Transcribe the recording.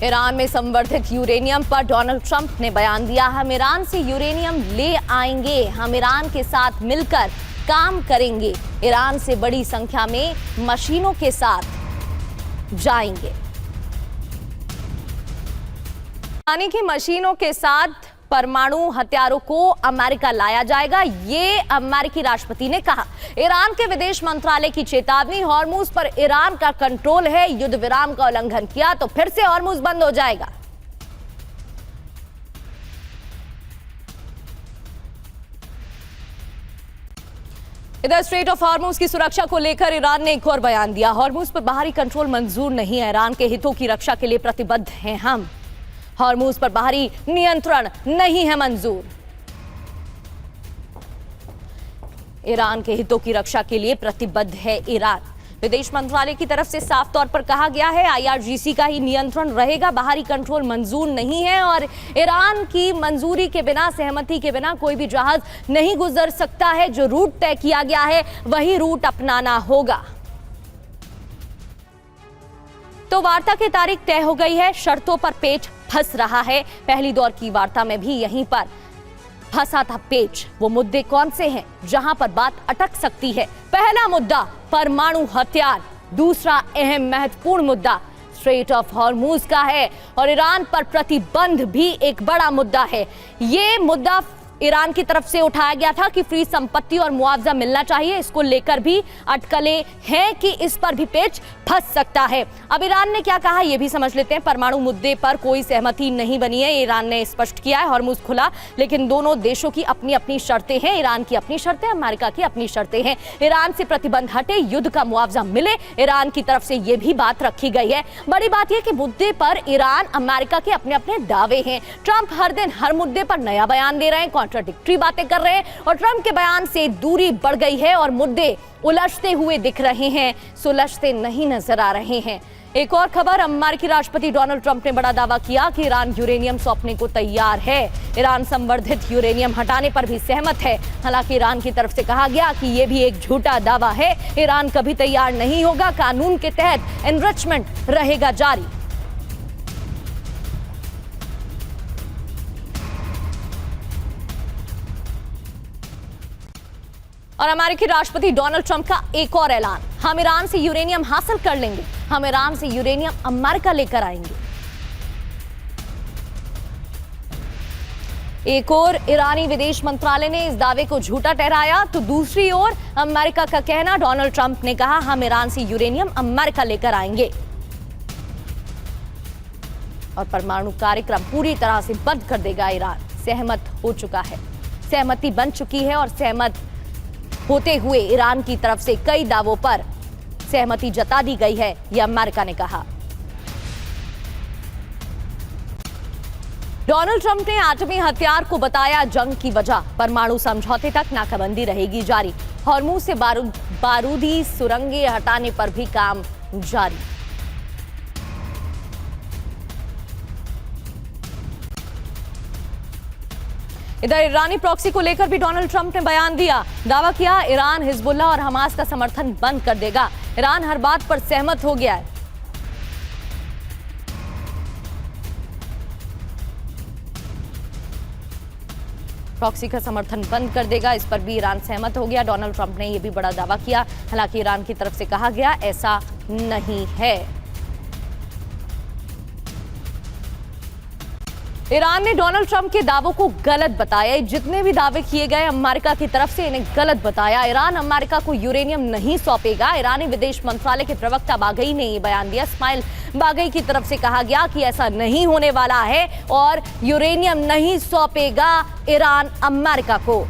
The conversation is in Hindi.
ईरान में संवर्धित यूरेनियम पर डोनाल्ड ट्रंप ने बयान दिया, हम ईरान से यूरेनियम ले आएंगे, हम ईरान के साथ मिलकर काम करेंगे, ईरान से बड़ी संख्या में मशीनों के साथ जाएंगे। यानी कि मशीनों के साथ परमाणु हथियारों को अमेरिका लाया जाएगा, ये अमेरिकी राष्ट्रपति ने कहा। ईरान के विदेश मंत्रालय की चेतावनी, हॉर्मुज पर ईरान का कंट्रोल है, युद्ध विराम का उल्लंघन किया तो फिर से हॉर्मुज बंद हो जाएगा। इधर स्ट्रेट ऑफ हॉर्मुज की सुरक्षा को लेकर ईरान ने एक और बयान दिया। हॉर्मुज पर बाहरी कंट्रोल मंजूर नहीं है, ईरान के हितों की रक्षा के लिए प्रतिबद्ध हैं हम। हॉर्मुज पर बाहरी नियंत्रण नहीं है मंजूर। ईरान के हितों की रक्षा के लिए प्रतिबद्ध है ईरान। विदेश मंत्रालय की तरफ से साफ तौर पर कहा गया है, IRGC का ही नियंत्रण रहेगा, बाहरी कंट्रोल मंजूर नहीं है और ईरान की मंजूरी के बिना, सहमति के बिना कोई भी जहाज नहीं गुजर सकता है। जो रूट तय किया गया है वही रूट अपनाना होगा। तो वार्ता की तारीख तय हो गई है, शर्तों पर पेच फंस रहा है। पहली दौर की वार्ता में भी यहीं पर फंसा था पेच। वो मुद्दे कौन से हैं जहां पर बात अटक सकती है? पहला मुद्दा परमाणु हथियार, दूसरा अहम महत्वपूर्ण मुद्दा स्ट्रेट ऑफ हॉर्मुज का है और ईरान पर प्रतिबंध भी एक बड़ा मुद्दा है। ये मुद्दा ईरान की तरफ से उठाया गया था कि फ्री संपत्ति और मुआवजा मिलना चाहिए, इसको लेकर भी अटकलें हैं कि इस पर भी पेच फंस सकता है। अब ईरान ने क्या कहा ये भी समझ लेते हैं। परमाणु मुद्दे पर कोई सहमति नहीं बनी है, ईरान ने स्पष्ट किया है। हॉर्मुज खुला, लेकिन दोनों देशों की अपनी अपनी शर्तें हैं। ईरान की अपनी शर्तें, अमेरिका की अपनी शर्तें हैं। ईरान से प्रतिबंध हटे, युद्ध का मुआवजा मिले, ईरान की तरफ से ये भी बात रखी गई है। बड़ी बात यह कि मुद्दे पर ईरान, अमेरिका के अपने अपने दावे हैं। ट्रंप हर दिन हर मुद्दे पर नया बयान दे रहे हैं, कॉन्ट्राडिक्टरी बातें कर रहे हैं और ट्रंप के बयान से दूरी बढ़ गई है और मुद्दे उलझते हुए दिख रहे हैं, सुलझते नहीं नजर आ रहे हैं। एक और खबर, अमेरिकी राष्ट्रपति डोनाल्ड ट्रंप ने बड़ा दावा किया कि ईरान यूरेनियम सौंपने को तैयार है। ईरान संवर्धित यूरेनियम हटाने पर भी सहमत है। हालांकि ईरान की तरफ से कहा गया कि यह भी एक झूठा दावा है, ईरान कभी तैयार नहीं होगा, कानून के तहत एनरिचमेंट रहेगा जारी। और अमेरिकी राष्ट्रपति डोनाल्ड ट्रंप का एक और ऐलान, हम ईरान से यूरेनियम हासिल कर लेंगे, हम ईरान से यूरेनियम अमेरिका लेकर आएंगे। एक और ईरानी विदेश मंत्रालय ने इस दावे को झूठा ठहराया तो दूसरी ओर अमेरिका का कहना, डोनाल्ड ट्रंप ने कहा हम ईरान से यूरेनियम अमेरिका लेकर आएंगे और परमाणु कार्यक्रम पूरी तरह से बंद कर देगा ईरान। सहमत हो चुका है, सहमति बन चुकी है और सहमत होते हुए ईरान की तरफ से कई दावों पर सहमति जता दी गई है, यह अमेरिका ने कहा। डोनाल्ड ट्रंप ने आटमी हथियार को बताया जंग की वजह, परमाणु समझौते तक नाकाबंदी रहेगी जारी। हॉर्मुज से बारूदी सुरंगें हटाने पर भी काम जारी। इधर ईरानी प्रॉक्सी को लेकर भी डोनाल्ड ट्रंप ने बयान दिया, दावा किया ईरान हिजबुल्लाह और हमास का समर्थन बंद कर देगा, ईरान हर बात पर सहमत हो गया है। प्रॉक्सी का समर्थन बंद कर देगा, इस पर भी ईरान सहमत हो गया। डोनाल्ड ट्रंप ने यह भी बड़ा दावा किया, हालांकि ईरान की तरफ से कहा गया ऐसा नहीं है। ईरान ने डोनाल्ड ट्रंप के दावों को गलत बताया। जितने भी दावे किए गए अमेरिका की तरफ से, इन्हें गलत बताया। ईरान अमेरिका को यूरेनियम नहीं सौंपेगा। ईरानी विदेश मंत्रालय के प्रवक्ता बागई ने यह बयान दिया। इस्माइल बागई की तरफ से कहा गया कि ऐसा नहीं होने वाला है और यूरेनियम नहीं सौंपेगा ईरान अमेरिका को।